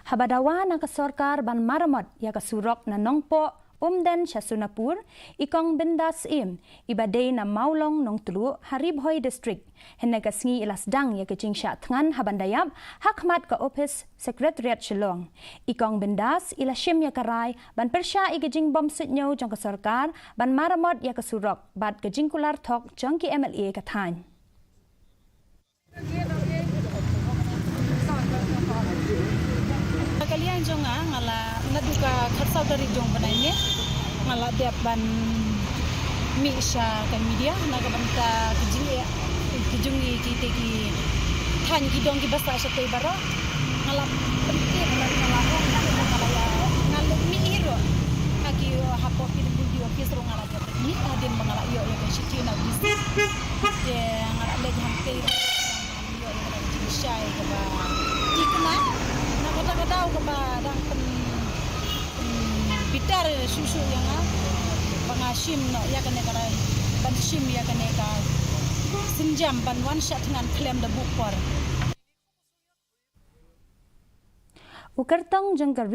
Habadawa na kasorkar ban Maramot ya ka Surok na Nongpo Umden Shasunapur ikong bindas ibadey na maulong nong tulu Ribhoi district henne kasngi ilasdang ya kecing Shah Thngan habandayap hakmat ka office secretariat Shillong ikong bindas ilashim ya karai ban persya ikejing bom sitnyo jong kasorkar ban Maramot ya ka Surok bat kejing kular thok jong ki MLA kathan kalian jong ngala naduka khatsau dari jong banainya ngala dia ban misha kan media naga banta kijungi kita ki than ki dong ki basa sa tay baro ngala penting ngala ngala mi hero aki hapo ki video ki sero ngala ni adin mangala yo yo ka shiti na bisi ye ngala le hamte yo yo shai ka ba ikna kata-kata ko ba dang bitar susu yang pangasim no ya kene karai ban sim ya kene ka sinjam ban wan Shah Thngan claim the book for ukartang jengka